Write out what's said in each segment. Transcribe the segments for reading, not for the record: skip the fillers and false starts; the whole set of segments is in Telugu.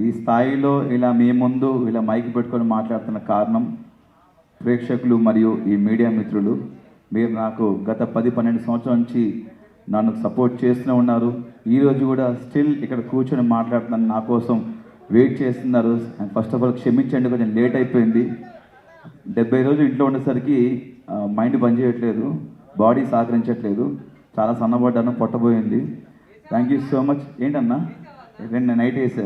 ఈ స్థాయిలో ఇలా మీ ముందు ఇలా మైక్ పెట్టుకొని మాట్లాడుతున్న కారణం ప్రేక్షకులు మరియు ఈ మీడియా మిత్రులు. మీరు నాకు గత 10-12 సంవత్సరాల నుంచి నన్ను సపోర్ట్ చేస్తూనే ఉన్నారు. ఈరోజు కూడా స్టిల్ ఇక్కడ కూర్చొని మాట్లాడుతున్నాను, నా కోసం వెయిట్ చేస్తున్నారు. అండ్ ఫస్ట్ ఆఫ్ ఆల్ క్షమించండి, కొంచెం లేట్ అయిపోయింది. 70 రోజులు ఇంట్లో ఉండేసరికి మైండ్ పనిచేయట్లేదు, బాడీ సహకరించట్లేదు, చాలా సన్నబడ్డాను, పొట్టబోయింది. Thank you so much. ఏంటన్నా రెండు నైట్ వేసా,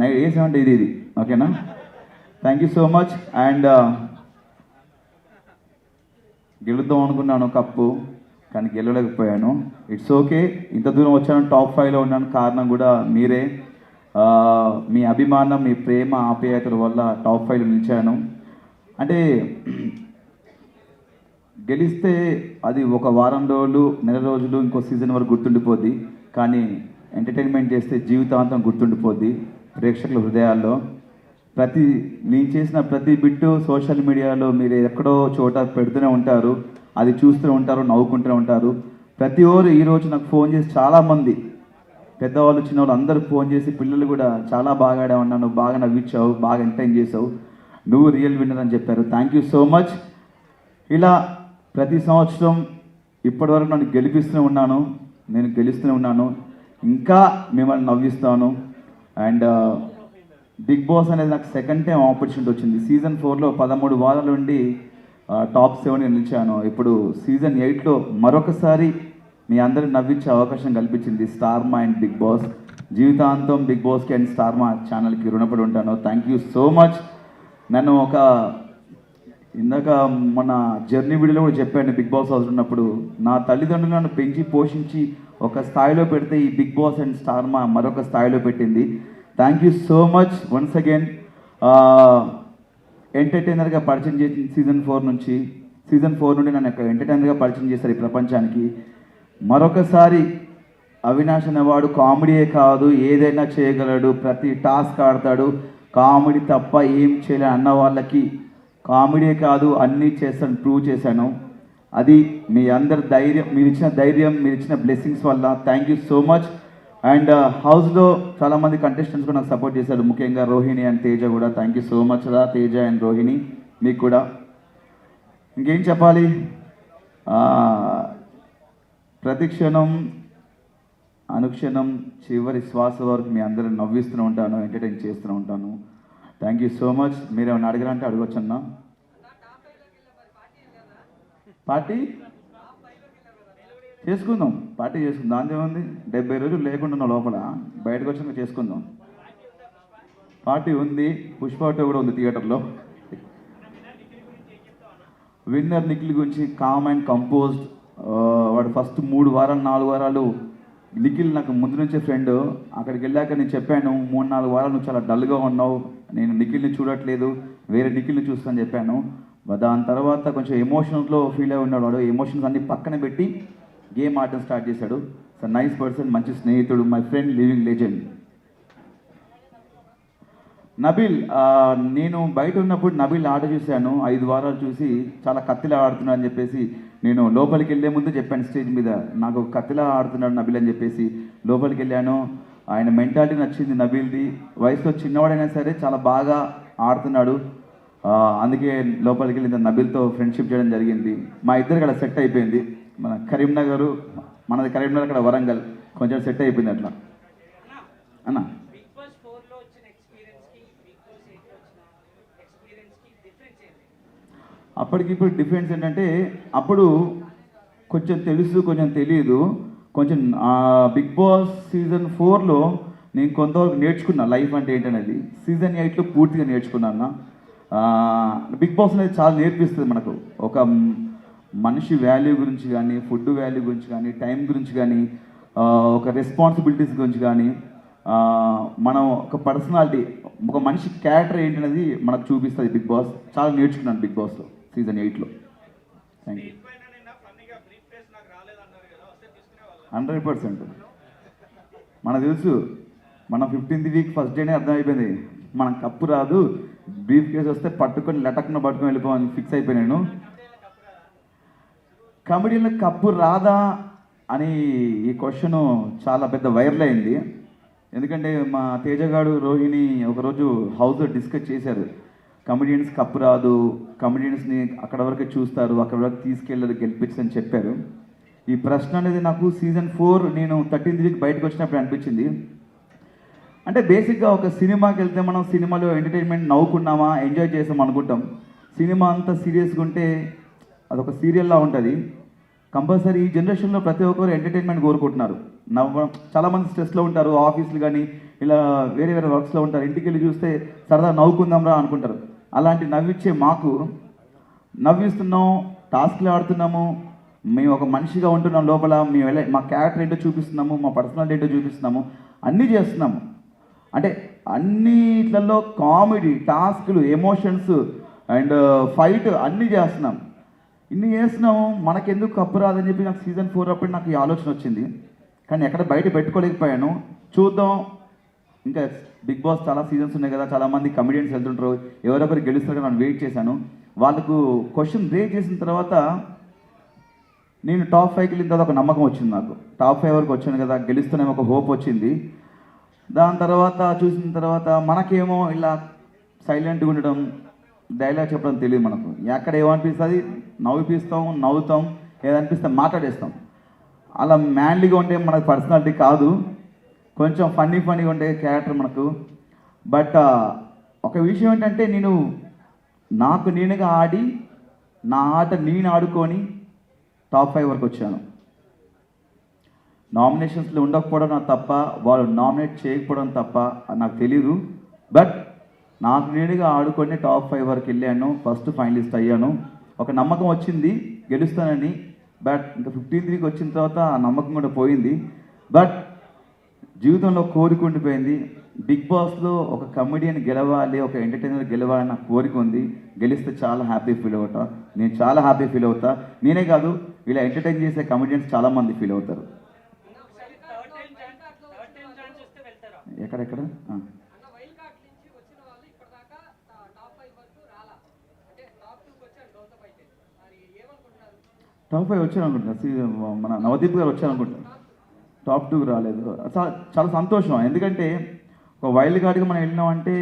నైట్ వేసామంటే ఇది ఓకేనా? Thank you so much. And గెలుద్దాం అనుకున్నాను కప్పు, కానీ గెలవలేకపోయాను. It's okay. ఇంత దూరం వచ్చాను, టాప్ 5లో ఉన్నాను, కారణం కూడా మీరే. మీ అభిమానం, మీ ప్రేమ, ఆప్యాయతల వల్ల టాప్ 5లో నిలిచాను. అంటే గెలిస్తే అది ఒక వారం రోజులు, నెల రోజులు, ఇంకో సీజన్ వరకు గుర్తుండిపోద్ది. కానీ ఎంటర్టైన్మెంట్ చేస్తే జీవితాంతం గుర్తుండిపోద్ది ప్రేక్షకుల హృదయాల్లో. నేను చేసిన ప్రతి బిట్టు సోషల్ మీడియాలో మీరు ఎక్కడో చోట పెడుతూనే ఉంటారు, అది చూస్తూనే ఉంటారు, నవ్వుకుంటూనే ఉంటారు. ప్రతి ఓరు ఈరోజు నాకు ఫోన్ చేసి చాలామంది పెద్దవాళ్ళు చిన్నవాళ్ళు అందరూ ఫోన్ చేసి, పిల్లలు కూడా చాలా బాగా ఆడామన్నాను, బాగా నవ్వించావు, బాగా ఎంటర్టైన్ చేసావు, నువ్వు రియల్ విన్నర్ అని చెప్పారు. Thank you so much. ఇలా ప్రతి సంవత్సరం ఇప్పటివరకు నన్ను గెలిపిస్తూనే ఉన్నాను, నేను గెలుస్తూనే ఉన్నాను, ఇంకా మిమ్మల్ని నవ్విస్తాను. అండ్ బిగ్ బాస్ అనేది నాకు సెకండ్ టైం ఆపర్చునిటీ వచ్చింది. సీజన్ 4లో 13 వారాల నుండి టాప్ 7 నిలిచాను. ఇప్పుడు సీజన్ 8లో మరొకసారి మీ అందరిని నవ్వించే అవకాశం కల్పించింది స్టార్ మా అండ్ బిగ్ బాస్. జీవితాంతం బిగ్ బాస్కి అండ్ స్టార్ మా ఛానల్కి రుణపడి ఉంటాను. Thank you so much. నన్ను ఇందాక మన జర్నీ వీడియోలో కూడా చెప్పాను, బిగ్ బాస్ హౌస్ ఉన్నప్పుడు నా తల్లిదండ్రులు నన్ను పెంచి పోషించి ఒక స్థాయిలో పెడితే ఈ బిగ్ బాస్ అండ్ స్టార్ మా మరొక స్థాయిలో పెట్టింది. Thank you so much once again. ఎంటర్టైనర్గా పరిచయం చేసిన సీజన్ 4 నుండి నన్ను ఎంటర్టైనర్గా పరిచయం చేశారు ఈ ప్రపంచానికి. మరొకసారి అవినాష్ అనేవాడు కామెడీయే కాదు, ఏదైనా చేయగలడు, ప్రతి టాస్క్ ఆడతాడు, కామెడీ తప్ప ఏం చేయలే అన్న వాళ్ళకి కామెడీ కాదు అన్నీ చేస్తాను ప్రూవ్ చేశాను. అది మీ అందరి ధైర్యం, మీరు ఇచ్చిన ధైర్యం, మీరు ఇచ్చిన బ్లెస్సింగ్స్ వల్ల. Thank you so much. And హౌస్లో చాలామంది కంటెస్టెంట్స్ కూడా నాకు సపోర్ట్ చేశారు, ముఖ్యంగా రోహిణి అండ్ తేజ కూడా. థ్యాంక్ యూ సో మచ్ రా తేజ అండ్ రోహిణి, మీకు కూడా. ఇంకేం చెప్పాలి, ప్రతిక్షణం అనుక్షణం చివరి శ్వాస వరకు మీ అందరిని నవ్విస్తూనే ఉంటాను, ఎంటర్టైన్ చేస్తూనే ఉంటాను. Thank you so much. మీరు ఏమైనా అడగాలంటే అడగొచ్చన్నా. పార్టీ చేసుకుందాం, పార్టీ చేసుకుందాం, దాని ఏముంది. 70 రోజులు లేకుండా లోపల, బయటకు వచ్చాక చేసుకుందాం. పార్టీ ఉంది, పుష్ప టూ కూడా ఉంది థియేటర్లో. విన్నర్ నిఖిల్ గురించి కామ్ అండ్ కంపోజ్డ్. వాడు ఫస్ట్ 3 వారాలు 4 వారాలు నిఖిల్ నాకు ముందు నుంచే ఫ్రెండ్. అక్కడికి వెళ్ళాక నేను చెప్పాను, 3-4 వారాలు నువ్వు చాలా డల్గా ఉన్నావు, నేను నిఖిల్ని చూడట్లేదు, వేరే నిఖిల్ని చూస్తాను చెప్పాను. దాని తర్వాత కొంచెం ఎమోషన్స్లో ఫీల్ అయి ఉన్నాడు వాడు. ఎమోషన్స్ అన్ని పక్కన పెట్టి గేమ్ ఆడటం స్టార్ట్ చేశాడు. సో నైస్ పర్సన్, మంచి స్నేహితుడు, my friend, living legend. Nabeel, నేను బయట ఉన్నప్పుడు నబీల్ ఆట చూశాను, 5 వారాలు చూసి చాలా కత్తిలా ఆడుతున్నాడు అని చెప్పేసి నేను లోపలికి వెళ్ళే ముందు చెప్పాను స్టేజ్ మీద, నాకు కత్తిలా ఆడుతున్నాడు నబీల్ అని చెప్పేసి. లోపలికి వెళ్ళాను, ఆయన మెంటాలిటీ నచ్చింది నబీల్ది. వయసులో చిన్నవాడైనా సరే చాలా బాగా ఆడుతున్నాడు. అందుకే లోపలికి వెళ్ళి నబీల్తో ఫ్రెండ్షిప్ చేయడం జరిగింది. మా ఇద్దరు ఇక్కడ సెట్ అయిపోయింది. మన కరీంనగర్, మనది కరీంనగర్, అక్కడ వరంగల్, కొంచెం సెట్ అయిపోయింది అట్లా అన్న. అప్పటికి ఇప్పుడు డిఫరెన్స్ ఏంటంటే, అప్పుడు కొంచెం తెలుసు కొంచెం తెలియదు. కొంచెం బిగ్ బాస్ సీజన్ 4లో నేను కొంతవరకు నేర్చుకున్నా లైఫ్ అంటే ఏంటనేది. సీజన్ 8లో పూర్తిగా నేర్చుకున్నాను. బిగ్ బాస్ అనేది చాలా నేర్పిస్తుంది మనకు, ఒక మనిషి వాల్యూ గురించి కానీ, ఫుడ్ వాల్యూ గురించి కానీ, టైం గురించి కానీ, ఒక రెస్పాన్సిబిలిటీస్ గురించి కానీ, మనం ఒక పర్సనాలిటీ, ఒక మనిషి క్యారెక్టర్ ఏంటనేది మనకు చూపిస్తుంది బిగ్ బాస్. చాలా నేర్చుకున్నాను బిగ్ బాస్లో సీజన్ 8లో. Thank you. 100%. మనకు తెలుసు, మన 15th వీక్ ఫస్ట్ డేనే అర్థమైపోయింది, మనం కప్పు రాదు, బ్రీఫ్ కేసు వస్తే పట్టుకొని లటక్ను పట్టుకొని వెళ్ళిపోవని ఫిక్స్ అయిపోయాను. కమెడీలో కప్పు రాదా అని ఈ క్వశ్చన్ చాలా పెద్ద వైరల్ అయింది. ఎందుకంటే మా తేజగాడు రోహిణి ఒకరోజు హౌస్లో డిస్కస్ చేశారు. కమెడియన్స్ కప్పు రాదు, కమెడియన్స్ని అక్కడ వరకే చూస్తారు, అక్కడ వరకు తీసుకెళ్ళరు, గెలిపించని చెప్పారు. ఈ ప్రశ్న అనేది నాకు సీజన్ 4 నేను 13th వీక్ బయటకు వచ్చినప్పుడు అనిపించింది. అంటే బేసిక్గా ఒక సినిమాకి వెళ్తే మనం సినిమాలో ఎంటర్టైన్మెంట్ నవ్వుకున్నామా, ఎంజాయ్ చేసాం అనుకుంటాం. సినిమా అంతా సీరియస్గా ఉంటే అదొక సీరియల్లా ఉంటుంది. కంపల్సరీ ఈ జనరేషన్లో ప్రతి ఒక్కరు ఎంటర్టైన్మెంట్ కోరుకుంటున్నారు. చాలామంది స్ట్రెస్లో ఉంటారు, ఆఫీసులు కానీ ఇలా వేరే వేరే వర్క్స్లో ఉంటారు. ఇంటికి వెళ్ళి చూస్తే సరదా నవ్వుకుందాంరా అనుకుంటారు. అలాంటి నవ్విచ్చే మాకు నవ్విస్తున్నాం, టాస్క్లు ఆడుతున్నాము, మేము ఒక మనిషిగా ఉంటున్నాం లోపల, మేము మా క్యారెక్టర్ ఏంటో చూపిస్తున్నాము, మా పర్సనాలిటీ ఏంటో చూపిస్తున్నాము, అన్నీ చేస్తున్నాము. అంటే అన్నిట్లలో కామెడీ, టాస్క్లు, ఎమోషన్స్ అండ్ ఫైట్ అన్నీ చేస్తున్నాం. ఇన్ని చేస్తున్నాము, మనకెందుకు కప్పు రాదని చెప్పి నాకు సీజన్ 4 అప్పుడు నాకు ఈ ఆలోచన వచ్చింది. కానీ ఎక్కడ బయట పెట్టుకోలేకపోయాను. చూద్దాం, ఇంకా బిగ్ బాస్ చాలా సీజన్స్ ఉన్నాయి కదా, చాలామంది కమెడియన్స్ వెళ్తుంటారు, ఎవరొకరు గెలుస్తారు కదా, నేను వెయిట్ చేశాను. వాళ్ళకు క్వశ్చన్ రేజ్ చేసిన తర్వాత నేను టాప్ 5కి వెళ్ళిన తర్వాత ఒక నమ్మకం వచ్చింది. నాకు టాప్ 5 వరకు వచ్చాను కదా, గెలుస్తూనే ఒక హోప్ వచ్చింది. దాని తర్వాత చూసిన తర్వాత మనకేమో ఇలా సైలెంట్గా ఉండడం, డైలాగ్ చెప్పడం తెలియదు. మనకు ఎక్కడ ఏమనిపిస్తుంది నవ్విపిస్తాం, నవ్వుతాం, ఏదనిపిస్తే మాట్లాడేస్తాం. అలా మ్యాన్లీగా ఉంటే మనకు పర్సనాలిటీ కాదు, కొంచెం ఫన్నీగా ఉండే క్యారెక్టర్ మనకు. బట్ ఒక విషయం ఏంటంటే, నేను నాకు నేనుగా ఆడి నా ఆట నేను ఆడుకొని టాప్ 5 వరకు వచ్చాను. నామినేషన్స్లో ఉండకపోవడం నాకు తప్ప, వాళ్ళు నామినేట్ చేయకపోవడం తప్ప నాకు తెలీదు. బట్ నాకు నేనుగా ఆడుకొని టాప్ 5 వరకు వెళ్ళాను, ఫస్ట్ ఫైనలిస్ట్ అయ్యాను. ఒక నమ్మకం వచ్చింది గెలుస్తానని. బట్ ఇంకా 15th వీక్ వచ్చిన తర్వాత ఆ నమ్మకం కూడా పోయింది. బట్ జీవితంలో కోరిక ఉండిపోయింది. బిగ్ బాస్లో ఒక కమెడియన్ గెలవాలి, ఒక ఎంటర్టైనర్ గెలవాలని నాకు కోరిక ఉంది. గెలిస్తే చాలా హ్యాపీ ఫీల్ అవుతా, నేను చాలా హ్యాపీ ఫీల్ అవుతా. నేనే కాదు, ఇలా ఎంటర్టైన్ చేసే కమెడియన్స్ చాలామంది ఫీల్ అవుతారు. ఎక్కడెక్కడ టాప్ 5 వచ్చాను అనుకుంటున్నా. మన నవదీప్ గారు వచ్చారు అనుకుంటున్నా. టాప్ 2 రాలేదు. చాలా సంతోషం. ఎందుకంటే ఒక వైల్డ్ కార్డ్గా మనం వెళ్ళినామంటే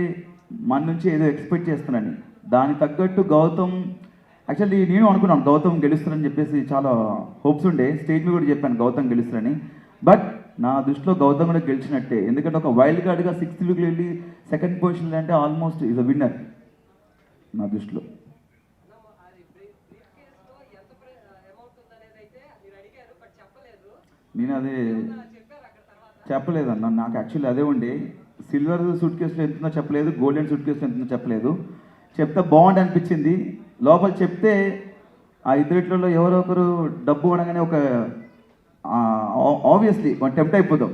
మన నుంచి ఏదో ఎక్స్పెక్ట్ చేస్తున్నాను. దానికి తగ్గట్టు గౌతమ్, యాక్చువల్లీ నేను అనుకున్నాను గౌతమ్ గెలుస్తానని చెప్పేసి, చాలా హోప్స్ ఉండే. స్టేజ్ మీద కూడా చెప్పాను గౌతమ్ గెలుస్తానని. బట్ నా దృష్టిలో గౌతమ్ కూడా గెలిచినట్టే. ఎందుకంటే ఒక వైల్డ్ కార్డ్గా 6th వీక్లో వెళ్ళి 2nd పొజిషన్లో అంటే ఆల్మోస్ట్ ఈజ్ అ విన్నర్ నా దృష్టిలో. నేను అదే చెప్పలేదన్న, నాకు యాక్చువల్లీ అదే ఉండే. సిల్వర్ సూట్ కేసులో ఎంతుందో చెప్పలేదు, గోల్డెన్ సూట్ కేసులో ఎంతుందో చెప్పలేదు. చెప్తే బాగుండి అనిపించింది. లోపల చెప్తే ఆ ఇద్దరిట్లలో ఎవరో ఒకరు డబ్బు అనగానే ఒక ఆబ్వియస్లీ టెంప్ట్ అయిపోతాం.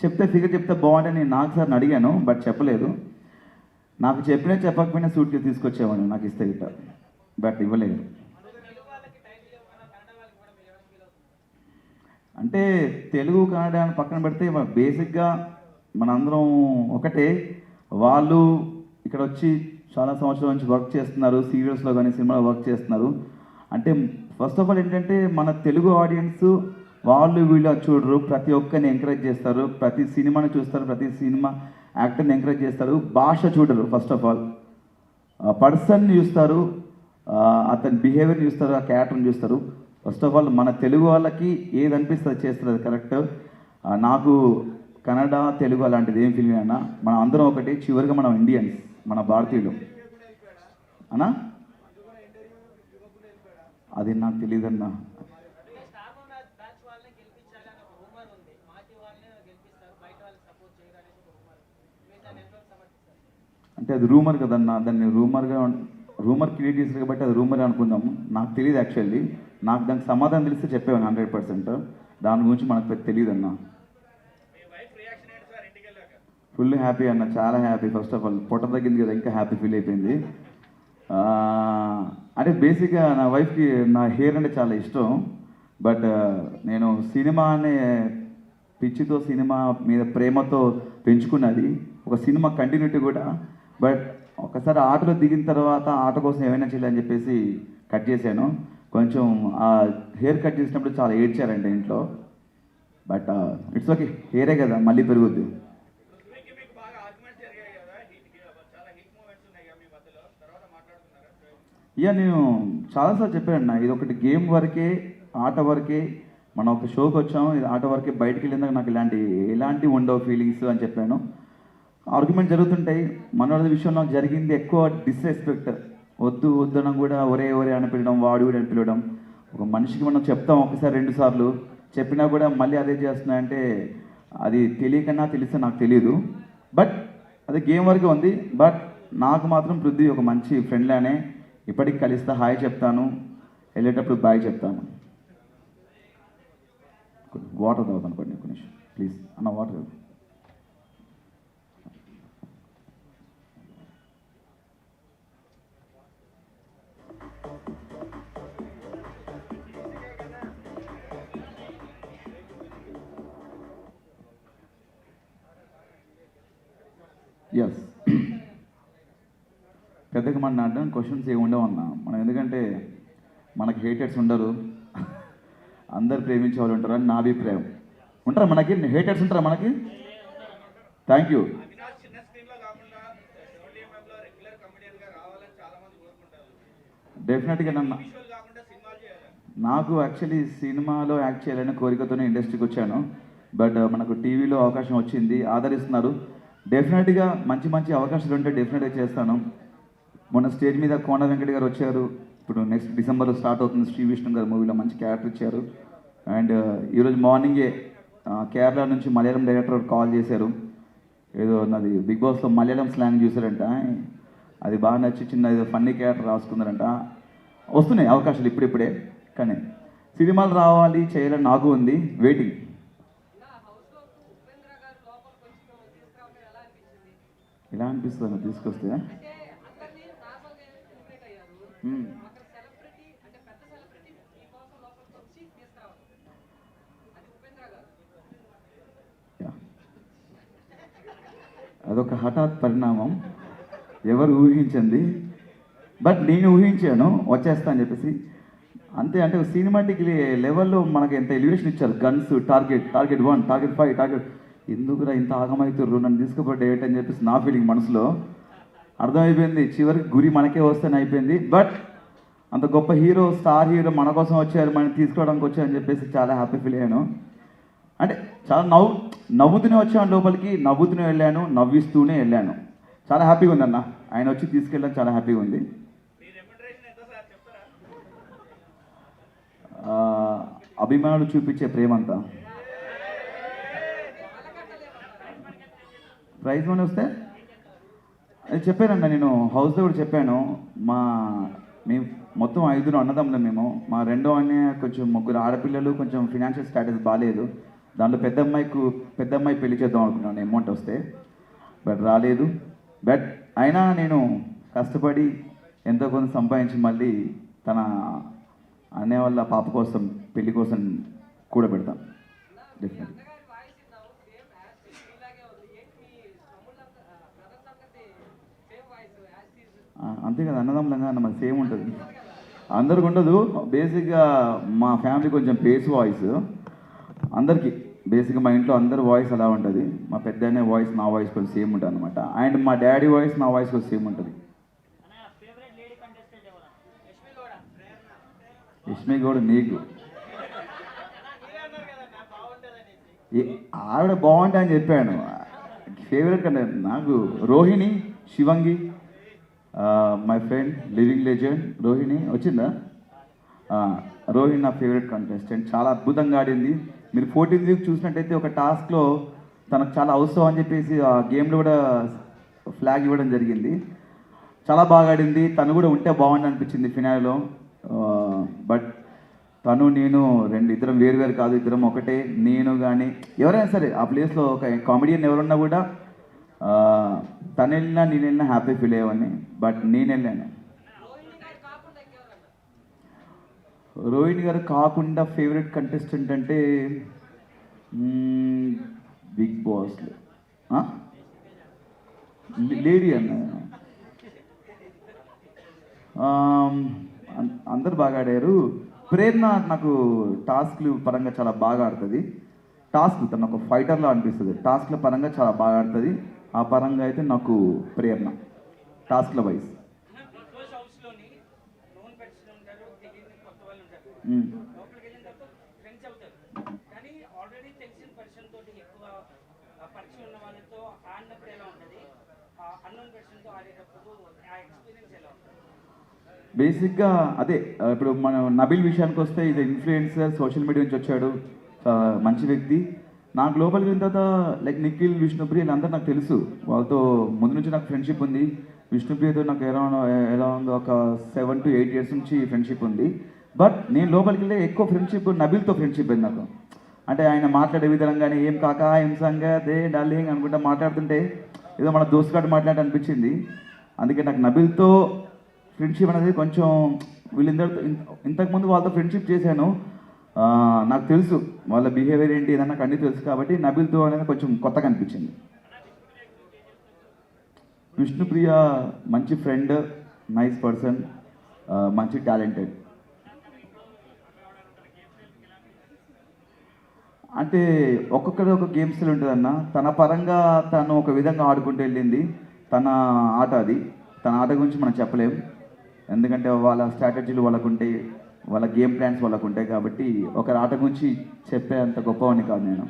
చెప్తే ఫిగర్ చెప్తే బాగుంటే నేను నాకు సార్ని అడిగాను, బట్ చెప్పలేదు. నాకు చెప్పినా చెప్పకపోయినా సూట్ కేసు తీసుకొచ్చేవాడు నాకు ఇస్తే గిట్ట, బట్ ఇవ్వలేదు. అంటే తెలుగు కన్నడ అని పక్కన పెడితే బేసిక్గా మనందరం ఒకటే. వాళ్ళు ఇక్కడ వచ్చి చాలా సంవత్సరాల నుంచి వర్క్ చేస్తున్నారు, సీరియల్స్లో కానీ సినిమాలో వర్క్ చేస్తున్నారు. అంటే ఫస్ట్ ఆఫ్ ఆల్ ఏంటంటే, మన తెలుగు ఆడియన్స్ వాళ్ళు వీళ్ళు చూడరు, ప్రతి ఒక్కరిని ఎంకరేజ్ చేస్తారు, ప్రతి సినిమాని చూస్తారు, ప్రతి సినిమా యాక్టర్ని ఎంకరేజ్ చేస్తారు. భాష చూడరు, ఫస్ట్ ఆఫ్ ఆల్ పర్సన్ని చూస్తారు, అతని బిహేవియర్ని చూస్తారు, ఆ క్యారెక్టర్ని చూస్తారు. ఫస్ట్ ఆఫ్ ఆల్ మన తెలుగు వాళ్ళకి ఏది అనిపిస్తుంది చేస్తుంది, అది కరెక్ట్. నాకు కన్నడ తెలుగు అలాంటిది ఏం ఫీలింగ్ అన్నా, మనం అందరం ఒకటి. చివరిగా మనం ఇండియన్స్, మన భారతీయులు అన్నా. అది నాకు తెలియదన్నా. అంటే అది రూమర్ కదన్నా, దాన్ని రూమర్ క్రియేట్ చేశారు కాబట్టి అది రూమర్ అనుకుందాము. నాకు తెలియదు యాక్చువల్లీ. నాకు దానికి సమాధానం తెలిస్తే చెప్పేవాను 100%. దాని గురించి మనకు తెలియదు అన్న. ఫుల్ హ్యాపీ అన్న, చాలా హ్యాపీ. ఫస్ట్ ఆఫ్ ఆల్ పొట్ట తగ్గింది కదా, ఇంకా హ్యాపీ ఫీల్ అయిపోయింది. అంటే బేసిక్గా నా వైఫ్కి నా హెయిర్ అంటే చాలా ఇష్టం. బట్ నేను సినిమా అనే పిచ్చితో, సినిమా మీద ప్రేమతో పెంచుకున్నది. ఒక సినిమా కంటిన్యూటీ కూడా. బట్ ఒకసారి ఆటలో దిగిన తర్వాత ఆట కోసం ఏమైనా చేయాలని చెప్పేసి కట్ చేశాను. కొంచెం ఆ హెయిర్ కట్ చేసినప్పుడు చాలా ఏడ్చారండి ఇంట్లో. బట్ ఇట్స్ ఓకే, హెయిరే కదా, మళ్ళీ పెరుగుద్ది. ఇక నేను చాలాసార్లు చెప్పాను, ఇది ఒకటి గేమ్ వరకే, ఆట వరకే. మనం ఒక షోకి వచ్చాము, ఇది ఆట వరకే. బయటికి వెళ్ళిందాక నాకు ఎలాంటి ఉండవు ఫీలింగ్స్ అని చెప్పాను. ఆర్గ్యుమెంట్ జరుగుతుంటాయి. మనోడి విషయంలో జరిగింది ఎక్కువ డిస్రెస్పెక్ట్. వద్దు వద్దనం కూడా ఒరే ఒరే అని పిలవడం, వాడు కూడా అని పిలవడం. ఒక మనిషికి మనం చెప్తాం ఒకసారి 2 సార్లు చెప్పినా కూడా మళ్ళీ అదే చేస్తున్నాయంటే అది తెలియకన్నా తెలిస్తే నాకు తెలియదు. బట్ అది గేమ్ వరకే ఉంది. బట్ నాకు మాత్రం పృథ్వీ ఒక మంచి ఫ్రెండ్లానే. ఇప్పటికి కలిస్తే హాయ్ చెప్తాను, వెళ్ళేటప్పుడు బాయ్ చెప్తాను. వాటర్ తాగుతాను కొన్ని నిమిషం ప్లీజ్ అన్న, వాటర్. ఎస్, పెద్దగా మన అడ్డం క్వశ్చన్స్ ఏమి ఉండవు అన్న మనం, ఎందుకంటే మనకి హేటర్స్ ఉండరు, అందరు ప్రేమించే వాళ్ళు ఉంటారు అని నా అభిప్రాయం. ఉంటారా మనకి హేటర్స్? ఉంటారా మనకి? Thank you. డెఫినెట్గా నాకు యాక్చువల్లీ సినిమాలో యాక్ట్ చేయాలని కోరికతోనే ఇండస్ట్రీకి వచ్చాను. బట్ మనకు టీవీలో అవకాశం వచ్చింది, ఆదరిస్తున్నారు. డెఫినెట్గా మంచి మంచి అవకాశాలు ఉంటే డెఫినెట్గా చేస్తాను. మొన్న స్టేజ్ మీద కోన వెంకట గారు వచ్చారు. ఇప్పుడు నెక్స్ట్ డిసెంబర్లో స్టార్ట్ అవుతుంది శ్రీ విష్ణు గారు మూవీలో మంచి క్యారెక్టర్ ఇచ్చారు. అండ్ ఈరోజు మార్నింగే కేరళ నుంచి మలయాళం డైరెక్టర్ కాల్ చేశారు. ఏదో నాది బిగ్ బాస్లో మలయాళం స్లాంగ్ చూసారంట, అది బాగా నచ్చి చిన్న ఏదో ఫన్నీ క్యారెక్టర్ రాసుకున్నారంట. వస్తున్నాయి అవకాశాలు ఇప్పుడిప్పుడే, కానీ సినిమాలు రావాలి చేయాలని నాకు ఉంది, వెయిటింగ్. ఎలా అనిపిస్తుంది తీసుకొస్తే? అదొక హఠాత్ పరిణామం, ఎవరు ఊహించింది. బట్ నేను ఊహించాను వచ్చేస్తా అని చెప్పేసి. అంతే, అంటే సినిమాటిక్ లెవెల్లో మనకి ఎంత ఎలివేషన్ ఇచ్చారు. Guns, target 1, target 5, target. ఎందుకురా ఇంత ఆగమవుతుర్రు, నన్ను తీసుకుపోతే ఏంటని చెప్పేసి నా ఫీలింగ్ మనసులో అర్థమైపోయింది. చివరికి గురి మనకే వస్తేనే అయిపోయింది. బట్ అంత గొప్ప హీరో, స్టార్ హీరో మన కోసం వచ్చారు, మనం తీసుకోవడానికి వచ్చారని చెప్పేసి చాలా హ్యాపీ ఫీల్ అయ్యాను. అంటే చాలా నవ్వుతూనే వచ్చాను లోపలికి, నవ్వుతూనే వెళ్ళాను, నవ్విస్తూనే వెళ్ళాను. చాలా హ్యాపీగా ఉంది అన్న, ఆయన వచ్చి తీసుకెళ్ళడం చాలా హ్యాపీగా ఉంది. అభిమానులు చూపించే ప్రేమంతా ప్రైజ్ మనీ వస్తే అది చెప్పానన్న, నేను హౌస్లో కూడా చెప్పాను. మేము మొత్తం 5 అన్నదమ్ములం మేము. మా రెండో అన్నయ్య కొంచెం 3 ఆడపిల్లలు, కొంచెం ఫినాన్షియల్ స్టాటస్ బాగాలేదు. దాంట్లో పెద్ద అమ్మాయి పెళ్లి చేద్దాం అనుకున్నాను అమౌంట్ వస్తే, బట్ రాలేదు. బట్ అయినా నేను కష్టపడి ఎంతో కొంత సంపాదించి మళ్ళీ తన అన్నయ్య వాళ్ళ పాప కోసం, పెళ్లి కోసం కూడా పెడతాం డెఫినెట్. అంతే కదా, అన్నదమ్ములంగా మరి సేమ్ ఉంటుంది. అందరికి ఉండదు. బేసిక్గా మా ఫ్యామిలీ కొంచెం బేస్ వాయిస్, అందరికీ బేసిక్గా మా ఇంట్లో అందరి వాయిస్ అలా ఉంటుంది. మా పెద్దనే వాయిస్ నా వాయిస్ కొంచెం సేమ్ ఉంటుంది అనమాట. అండ్ మా డాడీ వాయిస్ నా వాయిస్ కొంచెం సేమ్ ఉంటుంది. యష్మి గౌడ్ నీకు ఆవిడ బాగుంటా అని చెప్పాను. ఫేవరెట్ కంటే నాకు Rohini, Shivangi, my friend living legend Rohini వచ్చిందా? రోహిణి నా ఫేవరెట్ కంటెస్టెంట్, చాలా అద్భుతంగా ఆడింది. మీరు 14th వీక్ చూసినట్టయితే ఒక టాస్క్లో తనకు చాలా అవసరం అని చెప్పేసి ఆ గేమ్లో కూడా ఫ్లాగ్ ఇవ్వడం జరిగింది. చాలా బాగా ఆడింది. తను కూడా ఉంటే బాగుంది అనిపించింది ఫినాల్లో. బట్ తను నేను ఇద్దరం వేరు కాదు, ఇద్దరం ఒకటే. నేను కానీ ఎవరైనా సరే ఆ ప్లేస్లో ఒక కామెడియన్ ఎవరున్నా కూడా తను వెళ్ళినా నేను వెళ్ళినా హ్యాపీ ఫీల్ అయ్యేవాడిని. బట్ నేను వెళ్ళాను. రోహిణి గారు కాకుండా ఫేవరెట్ కంటెస్టెంట్ అంటే బిగ్ బాస్లో లేడీ అన్న, అందరు బాగా ఆడారు. ప్రేరణ నాకు టాస్క్లు పరంగా చాలా బాగా ఆడుతుంది. తను ఒక ఫైటర్లో అనిపిస్తుంది. టాస్క్ల పరంగా చాలా బాగా ఆడుతుంది. ఆ పరంగా అయితే నాకు ప్రేరణ టాస్క్ల వైజ్. బేసిక్గా అదే ఇప్పుడు మనం నబిల్ విషయానికి వస్తే ఇది ఇన్ఫ్లుయెన్సర్, సోషల్ మీడియా నుంచి వచ్చాడు, మంచి వ్యక్తి. నాకు లోపలికి వెళ్ళిన తర్వాత లైక్ నిఖిల్, విష్ణుప్రియ వీళ్ళందరూ నాకు తెలుసు, వాళ్ళతో ముందు నుంచి నాకు ఫ్రెండ్షిప్ ఉంది. విష్ణుప్రియతో నాకు ఎలా ఉందో ఒక 7 to 8 years నుంచి ఫ్రెండ్షిప్ ఉంది. బట్ నేను లోపలికి వెళ్ళే ఎక్కువ ఫ్రెండ్షిప్ నబిల్తో ఫ్రెండ్షిప్ అయింది నాకు. అంటే ఆయన మాట్లాడే విధంగానే ఏం కాకా ఏం సంగతే డార్లింగ్ అనుకుంటా మాట్లాడుతుంటే ఏదో మన దోస్తుగాడు మాట్లాడి అనిపించింది. అందుకే నాకు నబిల్తో ఫ్రెండ్షిప్ అనేది కొంచెం వీళ్ళందరితో ఇంతకుముందు వాళ్ళతో ఫ్రెండ్షిప్ చేశాను, నాకు తెలుసు వాళ్ళ బిహేవియర్ ఏంటి ఏదన్నా నాకు అన్నీ తెలుసు. కాబట్టి నబిల్తో అనేది కొంచెం కొత్తగా అనిపించింది. విష్ణుప్రియ మంచి ఫ్రెండ్, నైస్ పర్సన్, మంచి టాలెంటెడ్. అంటే ఒక్కొక్కరి ఒక గేమ్ స్టైల్ ఉంటుందన్న. తన పరంగా తను ఒక విధంగా ఆడుకుంటూ వెళ్ళింది, తన ఆట అది. తన ఆట గురించి మనం చెప్పలేం, ఎందుకంటే వాళ్ళ స్ట్రాటజీలు వాళ్ళకు ఉంటాయి, వాళ్ళ గేమ్ ప్లాన్స్ వాళ్ళకు ఉంటాయి. కాబట్టి ఒకరి ఆట గురించి చెప్పే అంత గొప్పవాడిని కాదు నేను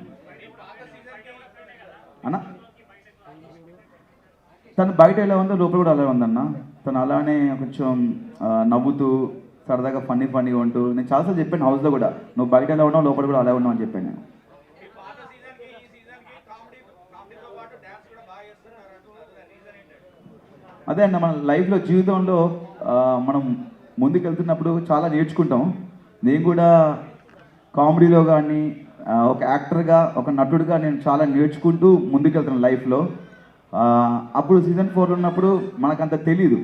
అన్న. తను బయట ఎలా ఉందో లోపల కూడా అలా ఉందన్న. తను అలానే కొంచెం నవ్వుతూ సరదాగా ఫన్నీగా ఉంటూ, నేను చాలాసార్లు చెప్పాను హౌస్లో కూడా, నువ్వు బయట ఎలా ఉన్నావు లోపల కూడా అలా ఉన్నావు అని చెప్పాను నేను. అదే అన్న, మన లైఫ్లో జీవితంలో మనం ముందుకెళ్తున్నప్పుడు చాలా నేర్చుకుంటాం. నేను కూడా కామెడీలో కానీ ఒక యాక్టర్గా, ఒక నటుడిగా నేను చాలా నేర్చుకుంటూ ముందుకెళ్తున్నాను లైఫ్లో. అప్పుడు సీజన్ 4 ఉన్నప్పుడు మనకంత తెలీదు.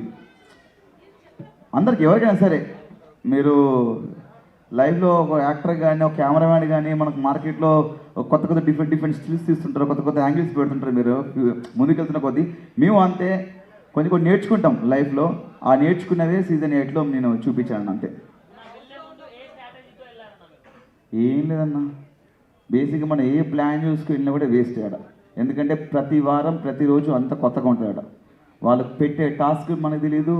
అందరికి ఎవరికైనా సరే మీరు లైఫ్లో ఒక యాక్టర్ కానీ, ఒక కెమెరామ్యాన్ కానీ, మనకు మార్కెట్లో కొత్త డిఫరెంట్ స్కిల్స్ తీస్తుంటారు, కొత్త యాంగిల్స్ పెడుతుంటారు మీరు ముందుకెళ్తున్న కొద్దీ. మేము అంతే కొన్ని నేర్చుకుంటాం లైఫ్లో. ఆ నేర్చుకున్నవే సీజన్ 8లో నేను చూపించాను అంతే. ఏం లేదన్నా, బేసిక్గా మనం ఏ ప్లాన్ చూసుకుని కూడా వేస్ట్ ఆడ. ఎందుకంటే ప్రతి వారం ప్రతిరోజు అంత కొత్తగా ఉంటాడు. వాళ్ళు పెట్టే టాస్క్ మనకు తెలియదు,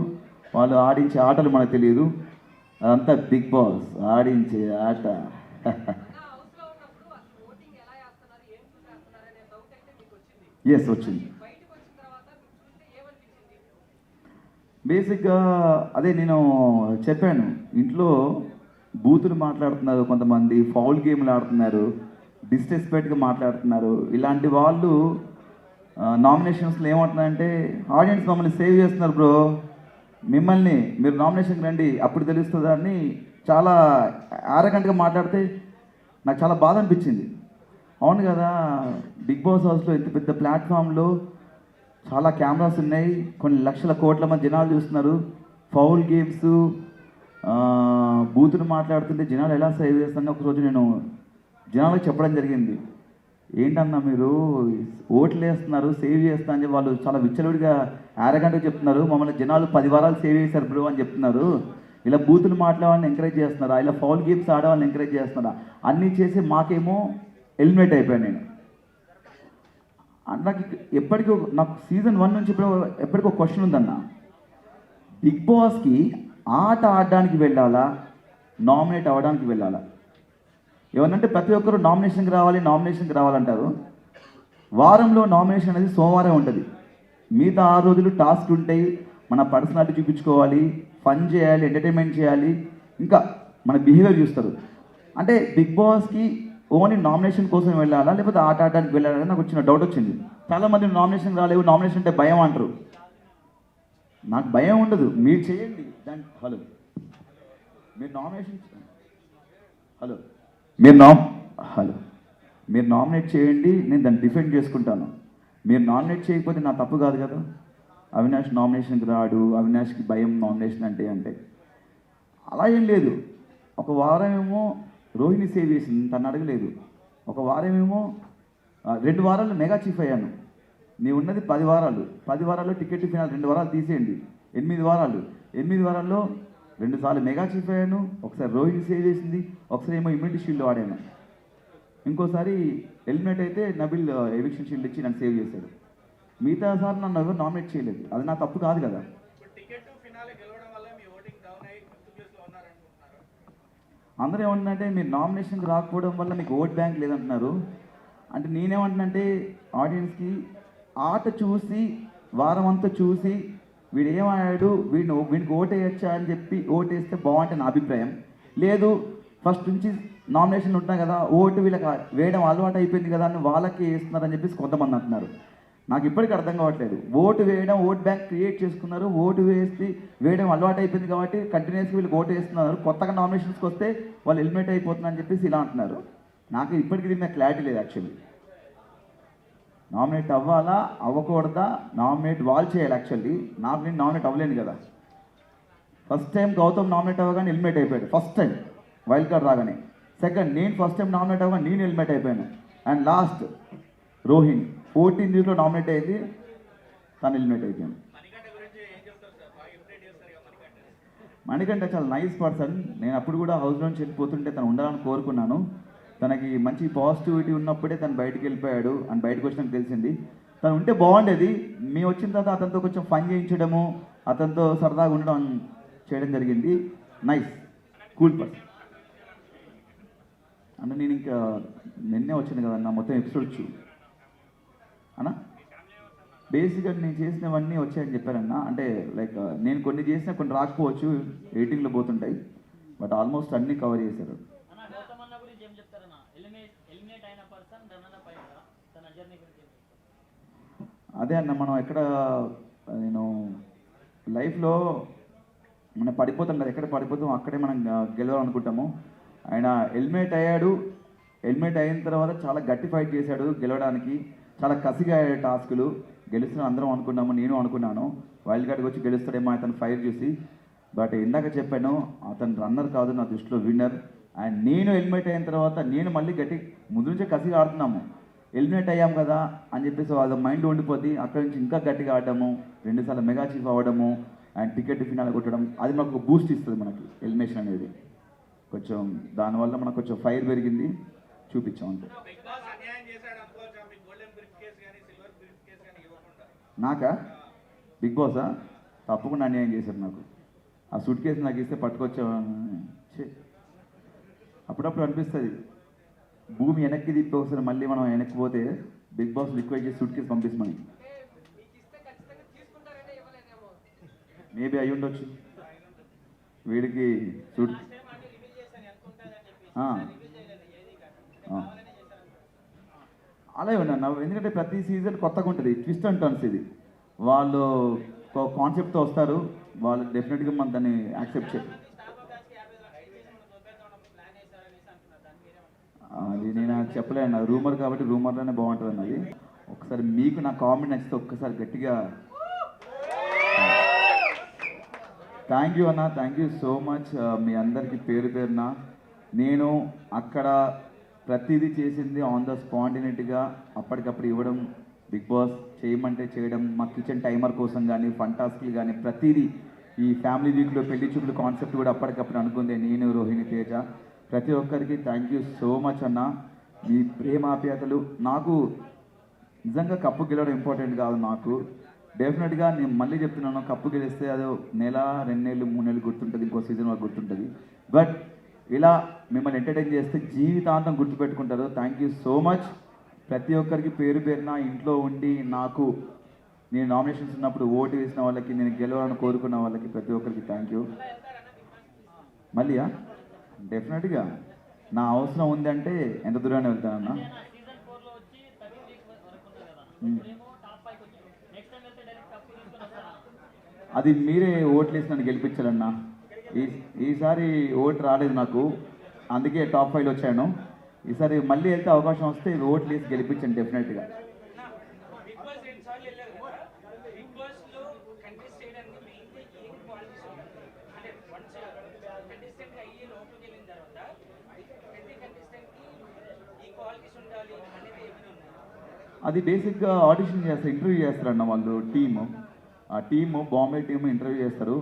వాళ్ళు ఆడించే ఆటలు మనకు తెలియదు. అదంతా బిగ్ బాస్ ఆడించే ఆట. ఎస్ వచ్చింది. బేసిక్గా అదే నేను చెప్పాను, ఇంట్లో బూతులు మాట్లాడుతున్నారు కొంతమంది, ఫౌల్ గేమ్లు ఆడుతున్నారు, డిస్రెస్పెక్ట్గా మాట్లాడుతున్నారు. ఇలాంటి వాళ్ళు నామినేషన్స్లో ఏమంటున్నారంటే, ఆడియన్స్ మమ్మల్ని సేవ్ చేస్తున్నారు బ్రో, మిమ్మల్ని మీరు నామినేషన్కి రండి అప్పుడు తెలుస్తుందా అని చాలా ఆరగంటగా మాట్లాడితే నాకు చాలా బాధ అనిపించింది. అవును కదా, బిగ్ బాస్ హౌస్లో ఇంత పెద్ద ప్లాట్ఫామ్లో చాలా కెమెరాస్ ఉన్నాయి, కొన్ని లక్షల కోట్ల మంది జనాలు చూస్తున్నారు. ఫౌల్ గేమ్స్, బూతులు మాట్లాడుతుంటే జనాలు ఎలా సేవ్ చేస్తారని ఒకరోజు నేను జనాలకు చెప్పడం జరిగింది. ఏంటన్నా మీరు ఓట్లు వేస్తున్నారు, సేవ్ చేస్తా అని వాళ్ళు చాలా విచ్చలవిడిగా ఆరగంటగా చెప్తున్నారు, మమ్మల్ని జనాలు 10 వారాలు సేవ్ చేశారు బ్రో అని చెప్తున్నారు. ఇలా బూతులు మాట్లాడాలని ఎంకరేజ్ చేస్తున్నారా, ఇలా ఫౌల్ గేమ్స్ ఆడవాళ్ళని ఎంకరేజ్ చేస్తున్నారా, అన్నీ చేసి మాకేమో ఎలిమినేట్ అయిపోయాను నేను. నాకు ఎప్పటికీ నాకు సీజన్ 1 నుంచి ఎప్పటికీ ఒక క్వశ్చన్ ఉందన్న, బిగ్ బాస్కి ఆట ఆడడానికి వెళ్ళాలా, నామినేట్ అవ్వడానికి వెళ్ళాలా? ఏమన్నంటే ప్రతి ఒక్కరు నామినేషన్కి రావాలంటారు. వారంలో నామినేషన్ అనేది సోమవారం ఉంటుంది, మిగతా 6 రోజులు టాస్క్ ఉంటాయి, మన పర్సనాలిటీ చూపించుకోవాలి, ఫన్ చేయాలి, ఎంటర్టైన్మెంట్ చేయాలి, ఇంకా మన బిహేవియర్ చూస్తారు. అంటే బిగ్ బాస్కి ఓన్లీ నామినేషన్ కోసం వెళ్ళాలా లేకపోతే ఆట ఆడడానికి వెళ్ళాలని నాకు వచ్చిన డౌట్ వచ్చింది. చాలామంది నామినేషన్ రాలేవు, నామినేషన్ అంటే భయం అంటారు. నాకు భయం ఉండదు, మీరు చేయండి దాని. మీరు నామినేషన్ మీరు నామినేట్ చేయండి, నేను దాన్ని డిఫెండ్ చేసుకుంటాను. మీరు నామినేట్ చేయకపోతే నా తప్పు కాదు కదా. అవినాష్ నామినేషన్కి రాడు, అవినాష్కి భయం నామినేషన్ అంటే అలా ఏం లేదు. ఒక వారం ఏమో రోహిణి సేవ్ చేసింది, తను అడగలేదు. ఒక వారం ఏమో 2 వారాలు మెగా చీఫ్ అయ్యాను. నీ ఉన్నది 10 వారాలు, 10 వారాల్లో టికెట్ ఫినాల్ 2 వారాలు తీసేయండి, 8 వారాలు. 8 వారాల్లో 2 సార్లు మెగా చీఫ్ అయ్యాను, ఒకసారి రోహిణి సేవ్ చేసింది, ఒకసారి ఏమో ఇమ్యూనిటీ షీల్డ్ ఆడాను, ఇంకోసారి ఎలిమినేట్ అయితే నబిల్ ఎవిక్షన్ షీల్డ్ ఇచ్చి నన్ను సేవ్ చేశాడు. మిగతా సార్ నన్ను ఎవరు నామినేట్ చేయలేదు, అది నా తప్పు కాదు కదా. అందరూ ఏమంటున్నారంటే మీరు నామినేషన్కి రాకపోవడం వల్ల మీకు ఓట్ బ్యాంక్ లేదంటున్నారు. అంటే నేనేమంటున్నానంటే ఆడియన్స్కి ఆట చూసి వారం అంతా చూసి వీడు ఏమయ్యాడు, వీడికి ఓటేయచ్చా అని చెప్పి ఓటేస్తే బాగుంటుంది నా అభిప్రాయం. లేదు ఫస్ట్ నుంచి నామినేషన్ ఉంటున్నాయి కదా, ఓటు వీళ్ళకి వేయడం అలవాటు అయిపోయింది కదా అని వాళ్ళకి వేస్తున్నారని చెప్పేసి కొంతమంది అంటున్నారు. నాకు ఇప్పటికీ అర్థం కావట్లేదు. ఓటు వేయడం, ఓట్ బ్యాంక్ క్రియేట్ చేసుకున్నారు, ఓటు వేయడం అలవాటు అయిపోయింది కాబట్టి కంటిన్యూస్గా వీళ్ళకి ఓటు వేస్తున్నారు. కొత్తగా నామినేషన్స్కి వస్తే వాళ్ళు ఎలిమినేట్ అయిపోతున్నారని చెప్పేసి ఇలా అంటున్నారు. నాకు ఇప్పటికీ దీని మీద క్లారిటీ లేదు. యాక్చువల్లీ నామినేట్ అవ్వాలా అవ్వకూడదా, నామినేట్ వాళ్ళు చేయాలి. యాక్చువల్లీ నేను నామినేట్ అవ్వలేను కదా. ఫస్ట్ టైం గౌతమ్ నామినేట్ అవ్వగానే ఎలిమినేట్ అయిపోయాడు, ఫస్ట్ టైం వైల్డ్ కార్డ్ రాగానే. సెకండ్ నేను ఫస్ట్ టైం నామినేట్ అవ్వగానే నేను ఎలిమినేట్ అయిపోయాను. అండ్ లాస్ట్ రోహిణి 14 వీక్లో నామినేట్ అయింది, తను ఎలిమినేట్ అయిపోయాను. మణికంఠ చాలా నైస్ పర్సన్. నేను అప్పుడు కూడా హౌస్ నుంచి వెళ్ళిపోతుంటే తను ఉండాలని కోరుకున్నాను. తనకి మంచి పాజిటివిటీ ఉన్నప్పుడే తను బయటికి వెళ్ళిపోయాడు అని బయటకు వచ్చినాక తెలిసింది. తను ఉంటే బాగుండేది. మేము వచ్చిన తర్వాత అతనితో కొంచెం ఫన్ చేయించడము, అతనితో సరదాగా ఉండడం చేయడం జరిగింది. Nice cool person. అంటే నేను ఇంకా నిన్నే వచ్చింది కదన్నా మొత్తం ఎపిసోడ్ అన్నా. బేసిక్గా నేను చేసినవన్నీ వచ్చాయని చెప్పారన్న. అంటే లైక్ నేను కొన్ని చేసినా కొన్ని రాకపోవచ్చు, ఎడిటింగ్లో పోతుంటాయి, బట్ ఆల్మోస్ట్ అన్నీ కవర్ చేశారు. అదే అన్న, మనం ఎక్కడ నేను లైఫ్లో మనం పడిపోతాం కదా, ఎక్కడ పడిపోతాం అక్కడే మనం గెలవాలనుకుంటాము. ఆయన ఎలిమినేట్ అయ్యాడు. ఎలిమినేట్ అయిన తర్వాత చాలా గట్టి ఫైట్ చేశాడు గెలవడానికి. చాలా కసిగా అయ్యాడు టాస్కులు. గెలుస్తున్న అందరం అనుకున్నాము, నేను అనుకున్నాను వైల్డ్ కార్డ్కి వచ్చి గెలుస్తాడేమో అతను ఫైట్ చూసి. బట్ ఇందాక చెప్పాను అతను రన్నర్ కాదు, నా దృష్టిలో విన్నర్. అండ్ నేను ఎలిమినేట్ అయిన తర్వాత నేను మళ్ళీ ముందు నుంచే కసిగా ఆడుతున్నాము. ఎలిమినేట్ అయ్యాం కదా అని చెప్పేసి అది మైండ్ ఉండిపోద్ది. అక్కడి నుంచి ఇంకా గట్టిగా ఆడడము, 2 సార్లు మెగా చీఫ్ అవ్వడము అండ్ టికెట్ ఫినాల్ కొట్టడం, అది మనకు బూస్ట్ ఇస్తుంది మనకి ఎలిమినేషన్ అనేది. కొంచెం దానివల్ల మనకు కొంచెం ఫైర్ పెరిగింది, చూపించాం అంతే. నాకా బిగ్ బాసా తప్పకుండా అన్యాయం చేశారు నాకు. ఆ సూట్ కేసు నాకు ఇస్తే పట్టుకొచ్చాను. అప్పుడప్పుడు అనిపిస్తుంది భూమి వెనక్కి తిప్పి ఒకసారి మళ్ళీ మనం వెనక్కి పోతే బిగ్ బాస్ రిక్వెస్ట్ చేసి సూట్ కేసు పంపిస్తామని. మేబీ అయి ఉండొచ్చు వీడికి సూట్. అలాగే ఉన్నా, ఎందుకంటే ప్రతి సీజన్ కొత్తగా ఉంటుంది, ట్విస్ట్ అండ్ టర్న్స్. ఇది వాళ్ళు ఒక కాన్సెప్ట్తో వస్తారు, వాళ్ళు డెఫినెట్గా మనం దాన్ని యాక్సెప్ట్ చేయాలి. అది నేను చెప్పలేను, అది రూమర్ కాబట్టి రూమర్లోనే బాగుంటుంది అన్నది. ఒకసారి మీకు నా కామెంట్ నచ్చితే ఒక్కసారి గట్టిగా థ్యాంక్ యూ అన్న, థ్యాంక్ యూ సో మచ్. మీ అందరికీ పేరు పేరున నేను అక్కడ ప్రతిదీ చేసింది ఆన్ ద స్పాంటినిటీగా అప్పటికప్పుడు ఇవ్వడం, బిగ్ బాస్ చేయమంటే చేయడం, మా కిచెన్ టైమర్ కోసం కానీ ఫన్ టాస్క్లు కానీ ప్రతిదీ. ఈ ఫ్యామిలీ వీక్లో పెళ్లి చూపులు కాన్సెప్ట్ కూడా అప్పటికప్పుడు అనుకుందే నేను, రోహిణి, తేజ. ప్రతి ఒక్కరికి థ్యాంక్ యూ సో మచ్ అన్న. మీ ప్రేమాప్యాతలు నాకు నిజంగా కప్పు గెలవడం ఇంపార్టెంట్ కాదు నాకు. డెఫినెట్గా నేను మళ్ళీ చెప్తున్నాను, కప్పు గెలిస్తే అదో నెల 2 నెలలు 3 నెలలు గుర్తుంటుంది, ఇంకో సీజన్ వరకు గుర్తుంటుంది. బట్ ఇలా మిమ్మల్ని ఎంటర్టైన్ చేస్తే జీవితాంతం గుర్తుపెట్టుకుంటారు. Thank you so much. ప్రతి ఒక్కరికి పేరు పేరున ఇంట్లో ఉండి నాకు నేను నామినేషన్స్ ఉన్నప్పుడు ఓటు వేసిన వాళ్ళకి, నేను గెలవాలని కోరుకున్న వాళ్ళకి ప్రతి ఒక్కరికి థ్యాంక్ యూ. మళ్ళీయా డెఫినెట్గా నా అవసరం ఉందంటే ఎంత దూరాన్ని వెళ్తానన్నా. అది మీరే ఓట్లు వేసి నన్ను గెలిపించాలన్నా. ఈసారి ఓటు రాలేదు నాకు, అందుకే టాప్ 5లో వచ్చాను. ఈసారి మళ్ళీ వెళ్తే అవకాశం వస్తే ఓట్లు వేసి గెలిపించండి డెఫినెట్గా. అది బేసిక్గా ఆడిషన్ చేస్తారు, ఇంటర్వ్యూ చేస్తారన్న వాళ్ళు టీము. ఆ టీము బాంబే టీము ఇంటర్వ్యూ చేస్తారు.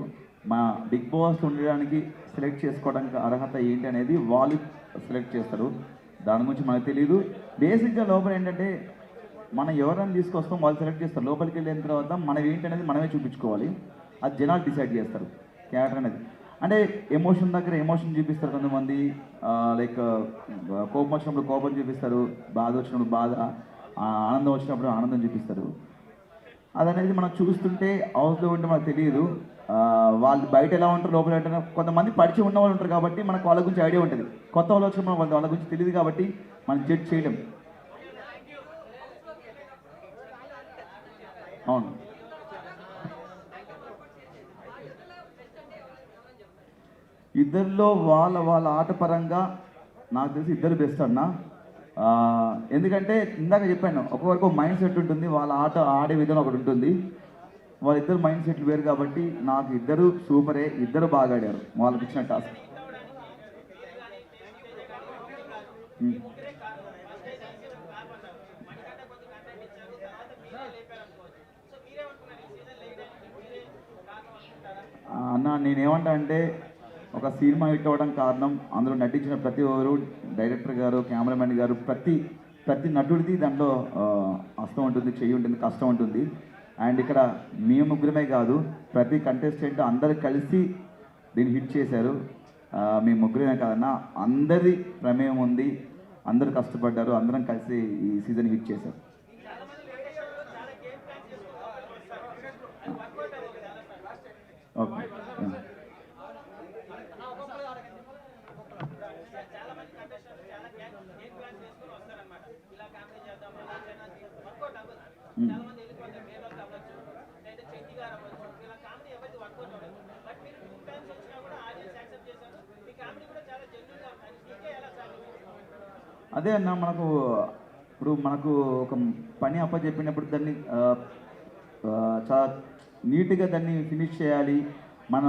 మా బిగ్ బాస్ ఉండడానికి సెలెక్ట్ చేసుకోవడానికి అర్హత ఏంటి అనేది వాళ్ళు సెలెక్ట్ చేస్తారు. దాని గురించి మనకు తెలియదు. బేసిక్గా లోపల ఏంటంటే మనం ఎవరైనా తీసుకొస్తాం వాళ్ళు సెలెక్ట్ చేస్తారు. లోపలికి వెళ్ళిన తర్వాత మనం ఏంటనేది మనమే చూపించుకోవాలి. అది జనాలు డిసైడ్ చేస్తారు క్యారెక్టర్ అనేది. అంటే ఎమోషన్ దగ్గర ఎమోషన్ చూపిస్తారు కొంతమంది, లైక్ కోపం వచ్చినప్పుడు కోపం చూపిస్తారు, బాధ వచ్చినప్పుడు బాధ, ఆనందం వచ్చినప్పుడు ఆనందం చూపిస్తారు. అదనేది మనం చూస్తుంటే హౌస్లో ఉంటే మనకు తెలియదు. వాళ్ళు బయట ఎలా ఉంటారు లోపల ఉంటారు. కొంతమంది పరిచయం ఉన్న వాళ్ళు ఉంటారు కాబట్టి మనకు వాళ్ళ గురించి ఐడియా ఉంటుంది. కొత్త వాళ్ళు వచ్చిన వాళ్ళ గురించి తెలియదు కాబట్టి మనం జడ్జ్ చేయలేం. అవును, ఇద్దరిలో వాళ్ళ ఆట పరంగా నాకు తెలిసి ఇద్దరు బెస్ట్ అన్న. ఎందుకంటే ఇందాక చెప్పాను, ఒక్కొక్కరికి మైండ్ సెట్ ఉంటుంది, వాళ్ళ ఆట ఆడే విధానం ఒకటి ఉంటుంది. వాళ్ళిద్దరు మైండ్ సెట్లు వేరు కాబట్టి నాకు ఇద్దరు సూపరే, ఇద్దరు బాగా ఆడారు వాళ్ళకి ఇచ్చిన టాస్క్. అన్న నేనేమంటా అంటే, ఒక సినిమా హిట్ అవ్వడం కారణం అందులో నటించిన ప్రతి ఒక్కరు, డైరెక్టర్ గారు, కెమెరామెన్ గారు, ప్రతి నటుడిది దాంట్లో హస్తం ఉంటుంది, చెయ్యి ఉంటుంది, కష్టం ఉంటుంది. అండ్ ఇక్కడ మేము ముగ్గురమే కాదు, ప్రతి కంటెస్టెంట్ అందరు కలిసి దీన్ని హిట్ చేశారు. మేము ముగ్గురమే కాదన్నా, అందరి ప్రమేయం ఉంది, అందరూ కష్టపడ్డారు, అందరం కలిసి ఈ సీజన్ హిట్ చేశారు. ఓకే, అదే అన్న, మనకు ఒక పని అప్పచెప్పినప్పుడు దాన్ని చాలా నీట్గా దాన్ని ఫినిష్ చేయాలి. మనం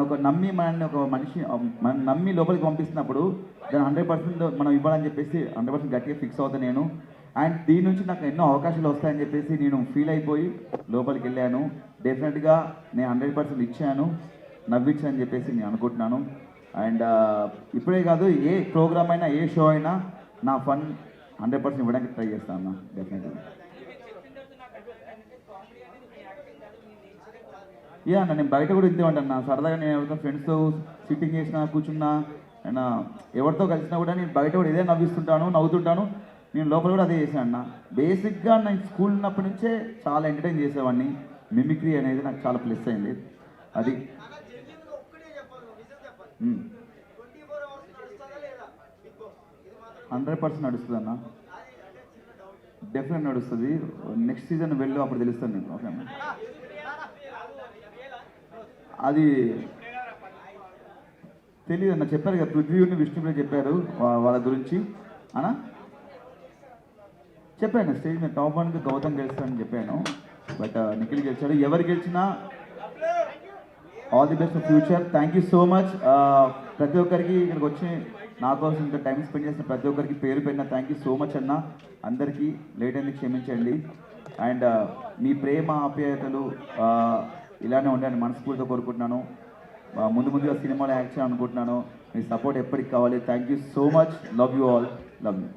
మనల్ని నమ్మి లోపలికి పంపిస్తున్నప్పుడు దాన్ని 100% మనం ఇవ్వాలని చెప్పేసి 100% గట్టిగా ఫిక్స్ అవుతాను నేను. అండ్ దీని నుంచి నాకు ఎన్నో అవకాశాలు వస్తాయని చెప్పేసి నేను ఫీల్ అయిపోయి లోపలికి వెళ్ళాను. డెఫినెట్గా నేను 100% ఇచ్చాను, నవ్వించాను చెప్పేసి నేను అనుకుంటున్నాను. అండ్ ఇప్పుడే కాదు, ఏ ప్రోగ్రామ్ అయినా, ఏ షో అయినా నా ఫన్ 100% ఇవ్వడానికి ట్రై చేస్తాను అన్న, డెఫినెట్గా. యా అన్న, నేను బయట కూడా ఇంతే ఉంటాను. సరదాగా నేను ఎవరితో ఫ్రెండ్స్తో సిట్టింగ్ చేసినా, కూర్చున్నా, అండ్ ఎవరితో కలిసినా కూడా నేను బయట కూడా ఇదే నవ్వుతుంటాను. నేను లోపల కూడా అదే చేశాను అన్న. బేసిక్గా నేను స్కూల్ ఉన్నప్పటి నుంచే చాలా ఎంటర్టైన్ చేసేవాడిని. మిమిక్రీ అనేది నాకు చాలా ప్లస్ అయింది. అది 100% నడుస్తుంది అన్న, డెఫినెట్ నడుస్తుంది. నెక్స్ట్ సీజన్ వెళ్ళు, అప్పుడు తెలుస్తుంది నీకు. ఓకే అన్న, అది తెలియదు అన్న, చెప్పారు కదా పృథ్వీని విష్ణుప్రియ చెప్పారు వాళ్ళ గురించి అన్న. చెప్పాను స్టేజ్ మీద టాప్ 1కి గౌతమ్ గెలుస్తాడని చెప్పాను, బట్ నిఖిల్ గెలిచాడు. ఎవరు గెలిచినా all the best for future. Thank you so much ప్రతి ఒక్కరికి, ఇక్కడికి వచ్చి నా కోసం ఇంత టైం స్పెండ్ చేసిన ప్రతి ఒక్కరికి పేరు పెట్టిన థ్యాంక్ యూ సో మచ్ అన్న. అందరికీ లేట్ అయింది, క్షమించండి. అండ్ మీ ప్రేమ ఆప్యాయతలు ఇలానే ఉండాలని మనస్ఫూర్తిగా కోరుకుంటున్నాను. ముందుగా సినిమాలో యాక్ట్ చేయాలనుకుంటున్నాను. మీ సపోర్ట్ ఎప్పటికి కావాలి. Thank you so much. Love you all. Love you.